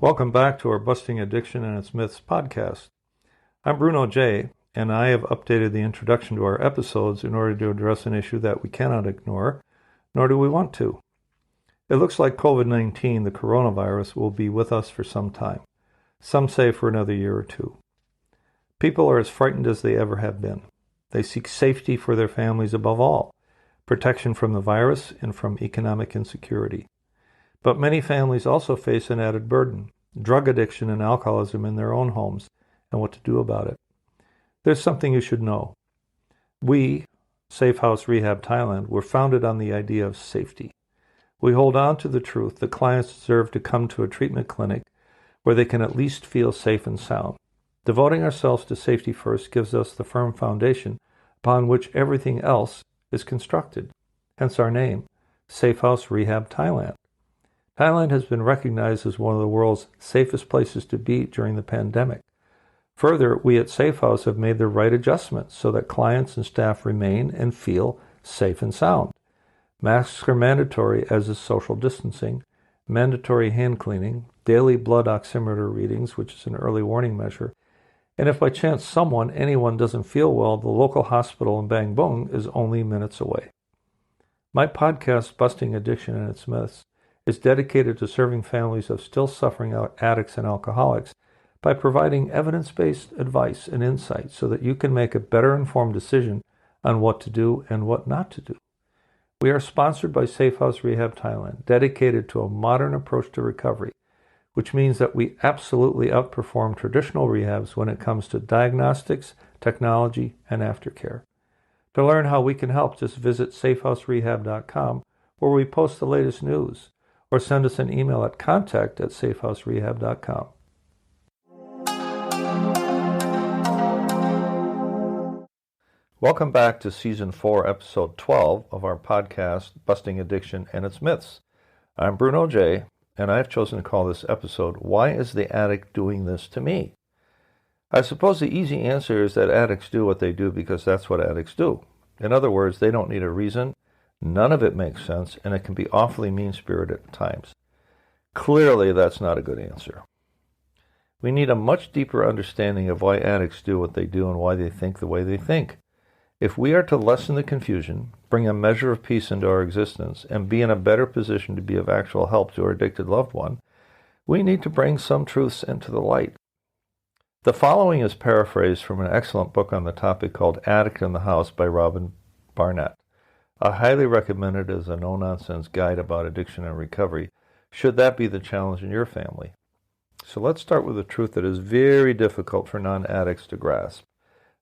Welcome back to our Busting Addiction and Its Myths podcast. I'm Bruno J., and I have updated the introduction to our episodes in order to address an issue that we cannot ignore, nor do we want to. It looks like COVID-19, the coronavirus, will be with us for some time. Some say for another year or two. People are as frightened as they ever have been. They seek safety for their families above all, protection from the virus and from economic insecurity. But many families also face an added burden, drug addiction and alcoholism in their own homes, and what to do about it. There's something you should know. We, Safe House Rehab Thailand, were founded on the idea of safety. We hold on to the truth that clients deserve to come to a treatment clinic where they can at least feel safe and sound. Devoting ourselves to safety first gives us the firm foundation upon which everything else is constructed, hence our name, Safe House Rehab Thailand. Thailand has been recognized as one of the world's safest places to be during the pandemic. Further, we at Safe House have made the right adjustments so that clients and staff remain and feel safe and sound. Masks are mandatory, as is social distancing, mandatory hand cleaning, daily blood oximeter readings, which is an early warning measure, and if by chance anyone doesn't feel well, the local hospital in Bang Bung is only minutes away. My podcast, Busting Addiction and Its Myths, is dedicated to serving families of still suffering addicts and alcoholics by providing evidence-based advice and insight so that you can make a better informed decision on what to do and what not to do. We are sponsored by Safe House Rehab Thailand, dedicated to a modern approach to recovery, which means that we absolutely outperform traditional rehabs when it comes to diagnostics, technology, and aftercare. To learn how we can help, just visit safehouserehab.com, where we post the latest news, or send us an email at contact@safehouserehab.com. Welcome back to Season 4, Episode 12 of our podcast, Busting Addiction and Its Myths. I'm Bruno J., and I've chosen to call this episode, Why is the Addict Doing This to Me? I suppose the easy answer is that addicts do what they do because that's what addicts do. In other words, they don't need a reason, none of it makes sense, and it can be awfully mean-spirited at times. Clearly, that's not a good answer. We need a much deeper understanding of why addicts do what they do and why they think the way they think. If we are to lessen the confusion, bring a measure of peace into our existence, and be in a better position to be of actual help to our addicted loved one, we need to bring some truths into the light. The following is paraphrased from an excellent book on the topic called Addict in the House by Robin Barnett. I highly recommend it as a no-nonsense guide about addiction and recovery, should that be the challenge in your family. So let's start with a truth that is very difficult for non-addicts to grasp.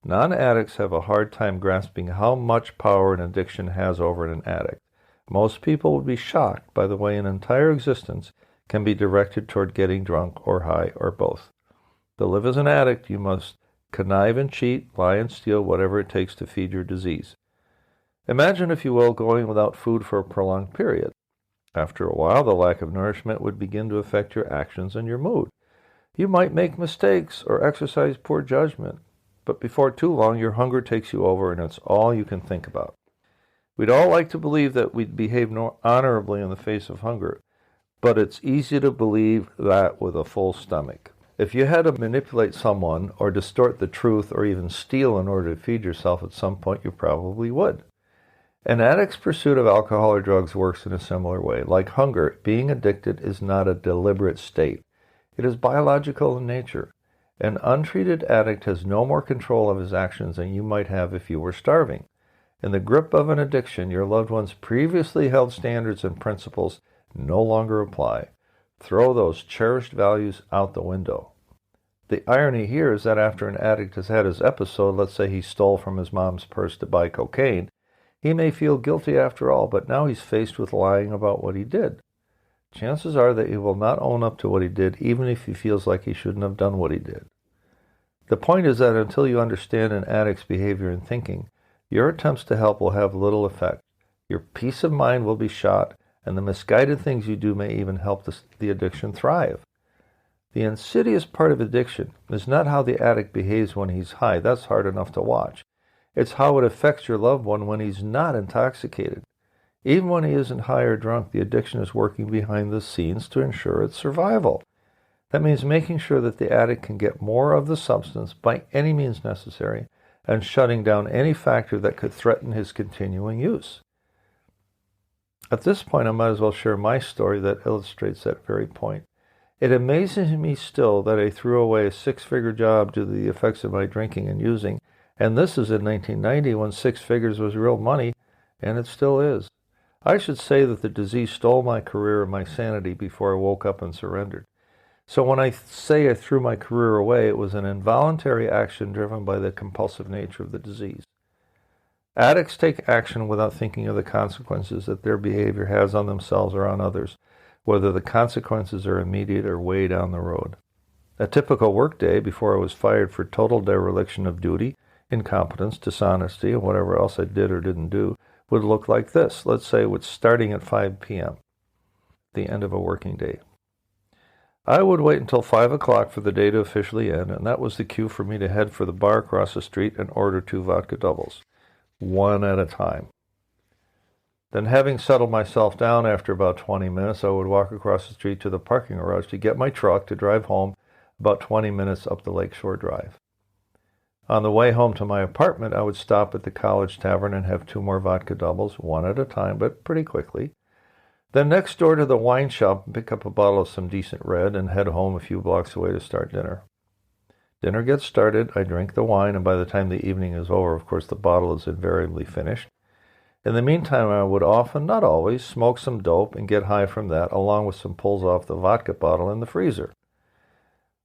Non-addicts have a hard time grasping how much power an addiction has over an addict. Most people would be shocked by the way an entire existence can be directed toward getting drunk or high or both. To live as an addict, you must connive and cheat, lie and steal, whatever it takes to feed your disease. Imagine, if you will, going without food for a prolonged period. After a while, the lack of nourishment would begin to affect your actions and your mood. You might make mistakes or exercise poor judgment. But before too long, your hunger takes you over, and it's all you can think about. We'd all like to believe that we'd behave honorably in the face of hunger, but it's easy to believe that with a full stomach. If you had to manipulate someone or distort the truth or even steal in order to feed yourself at some point, you probably would. An addict's pursuit of alcohol or drugs works in a similar way. Like hunger, being addicted is not a deliberate state. It is biological in nature. An untreated addict has no more control of his actions than you might have if you were starving. In the grip of an addiction, your loved one's previously held standards and principles no longer apply. Throw those cherished values out the window. The irony here is that after an addict has had his episode, let's say he stole from his mom's purse to buy cocaine, he may feel guilty after all, but now he's faced with lying about what he did. Chances are that he will not own up to what he did, even if he feels like he shouldn't have done what he did. The point is that until you understand an addict's behavior and thinking, your attempts to help will have little effect. Your peace of mind will be shot, and the misguided things you do may even help the addiction thrive. The insidious part of addiction is not how the addict behaves when he's high. That's hard enough to watch. It's how it affects your loved one when he's not intoxicated. Even when he isn't high or drunk, the addiction is working behind the scenes to ensure its survival. That means making sure that the addict can get more of the substance by any means necessary and shutting down any factor that could threaten his continuing use. At this point, I might as well share my story that illustrates that very point. It amazes me still that I threw away a six-figure job due to the effects of my drinking and using, and this is in 1990 when six figures was real money, and it still is. I should say that the disease stole my career and my sanity before I woke up and surrendered. So when I say I threw my career away, it was an involuntary action driven by the compulsive nature of the disease. Addicts take action without thinking of the consequences that their behavior has on themselves or on others, whether the consequences are immediate or way down the road. A typical workday before I was fired for total dereliction of duty, incompetence, dishonesty, and whatever else I did or didn't do would look like this. Let's say it's starting at 5 p.m., the end of a working day. I would wait until 5 o'clock for the day to officially end, and that was the cue for me to head for the bar across the street and order 2 vodka doubles, one at a time. Then, having settled myself down after about 20 minutes, I would walk across the street to the parking garage to get my truck to drive home about 20 minutes up the Lakeshore Drive. On the way home to my apartment, I would stop at the College Tavern and have 2 more vodka doubles, one at a time, but pretty quickly. Then next door to the wine shop and pick up a bottle of some decent red and head home a few blocks away to start dinner. Dinner gets started, I drink the wine, and by the time the evening is over, of course, the bottle is invariably finished. In the meantime, I would often, not always, smoke some dope and get high from that, along with some pulls off the vodka bottle in the freezer.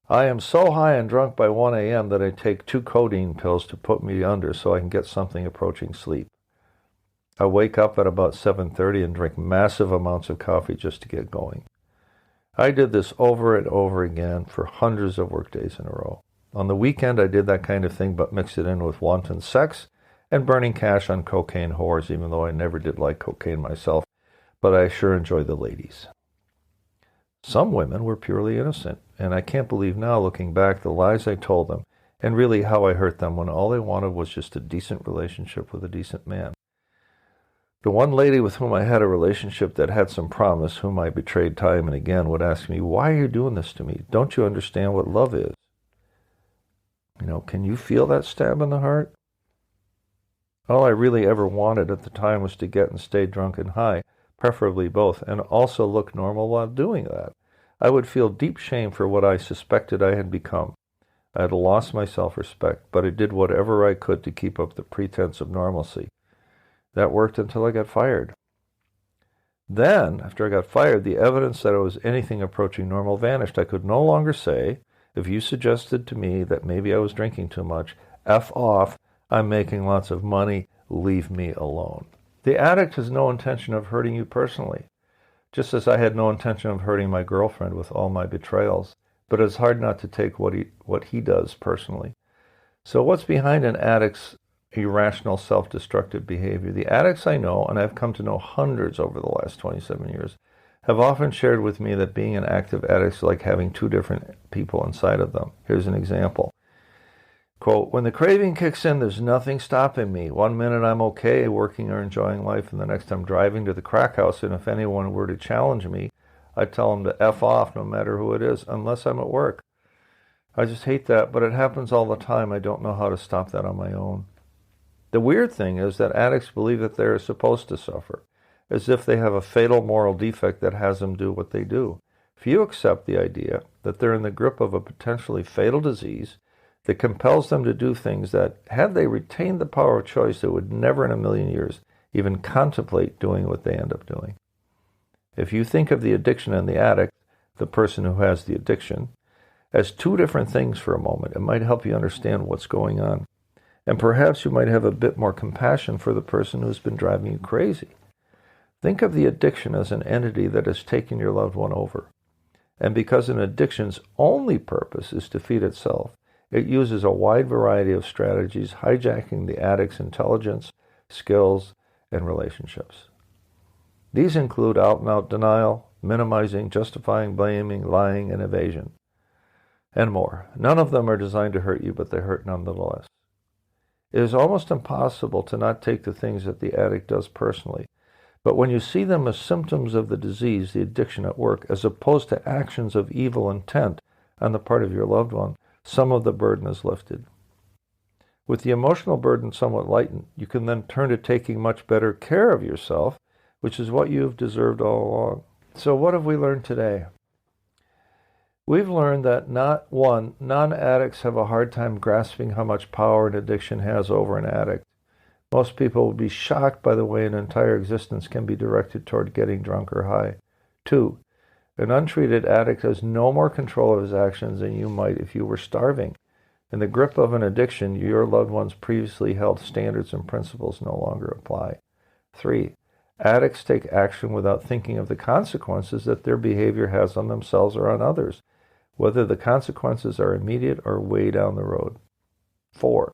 I am so high and drunk by 1 a.m. that I take 2 codeine pills to put me under so I can get something approaching sleep. I wake up at about 7:30 and drink massive amounts of coffee just to get going. I did this over and over again for hundreds of workdays in a row. On the weekend, I did that kind of thing, but mixed it in with wanton sex and burning cash on cocaine whores, even though I never did like cocaine myself, but I sure enjoy the ladies. Some women were purely innocent, and I can't believe now, looking back, the lies I told them, and really how I hurt them when all they wanted was just a decent relationship with a decent man. The one lady with whom I had a relationship that had some promise, whom I betrayed time and again, would ask me, "Why are you doing this to me? Don't you understand what love is?" Can you feel that stab in the heart? All I really ever wanted at the time was to get and stay drunk and high, preferably both, and also look normal while doing that. I would feel deep shame for what I suspected I had become. I had lost my self-respect, but I did whatever I could to keep up the pretense of normalcy. That worked until I got fired. Then, after I got fired, the evidence that I was anything approaching normal vanished. I could no longer say, if you suggested to me that maybe I was drinking too much, F off, I'm making lots of money, leave me alone. The addict has no intention of hurting you personally, just as I had no intention of hurting my girlfriend with all my betrayals, but it's hard not to take what he does personally. So what's behind an addict's irrational, self-destructive behavior? The addicts I know, and I've come to know hundreds over the last 27 years, have often shared with me that being an active addict is like having 2 different people inside of them. Here's an example. Quote, "When the craving kicks in, there's nothing stopping me. 1 minute I'm okay, working or enjoying life, and the next I'm driving to the crack house, and if anyone were to challenge me, I'd tell them to F off no matter who it is, unless I'm at work. I just hate that, but it happens all the time. I don't know how to stop that on my own." The weird thing is that addicts believe that they are supposed to suffer, as if they have a fatal moral defect that has them do what they do. Few accept the idea that they're in the grip of a potentially fatal disease that compels them to do things that, had they retained the power of choice, they would never in a million years even contemplate doing what they end up doing. If you think of the addiction and the addict, the person who has the addiction, as 2 different things for a moment, it might help you understand what's going on. And perhaps you might have a bit more compassion for the person who's been driving you crazy. Think of the addiction as an entity that has taken your loved one over. And because an addiction's only purpose is to feed itself, it uses a wide variety of strategies, hijacking the addict's intelligence, skills, and relationships. These include out-and-out denial, minimizing, justifying, blaming, lying, and evasion, and more. None of them are designed to hurt you, but they hurt nonetheless. It is almost impossible to not take the things that the addict does personally, but when you see them as symptoms of the disease, the addiction at work, as opposed to actions of evil intent, on the part of your loved one, some of the burden is lifted. With the emotional burden somewhat lightened, you can then turn to taking much better care of yourself, which is what you've deserved all along. So what have we learned today? We've learned that non-addicts have a hard time grasping how much power an addiction has over an addict. Most people would be shocked by the way an entire existence can be directed toward getting drunk or high. 2, an untreated addict has no more control of his actions than you might if you were starving. In the grip of an addiction, your loved one's previously held standards and principles no longer apply. 3, addicts take action without thinking of the consequences that their behavior has on themselves or on others, whether the consequences are immediate or way down the road. 4,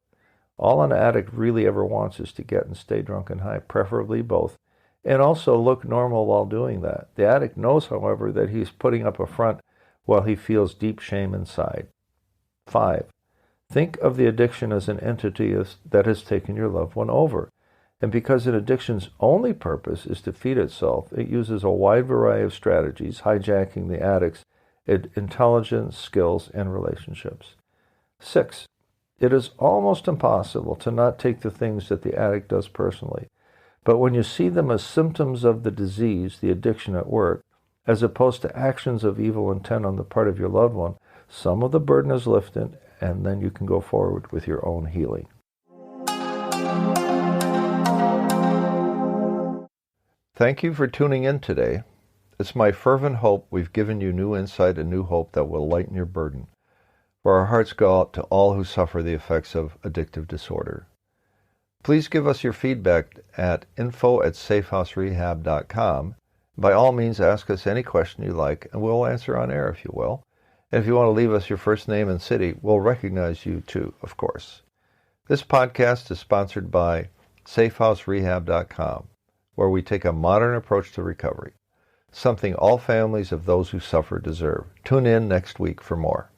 all an addict really ever wants is to get and stay drunk and high, preferably both, and also look normal while doing that. The addict knows, however, that he's putting up a front while he feels deep shame inside. 5, think of the addiction as an entity that has taken your loved one over. And because an addiction's only purpose is to feed itself, it uses a wide variety of strategies, hijacking the addict's intelligence, skills, and relationships. 6, it is almost impossible to not take the things that the addict does personally. But when you see them as symptoms of the disease, the addiction at work, as opposed to actions of evil intent on the part of your loved one, some of the burden is lifted, and then you can go forward with your own healing. Thank you for tuning in today. It's my fervent hope we've given you new insight and new hope that will lighten your burden. For our hearts go out to all who suffer the effects of addictive disorder. Please give us your feedback at info@safehouserehab.com. By all means, ask us any question you like, and we'll answer on air if you will. And if you want to leave us your first name and city, we'll recognize you too, of course. This podcast is sponsored by safehouserehab.com, where we take a modern approach to recovery, something all families of those who suffer deserve. Tune in next week for more.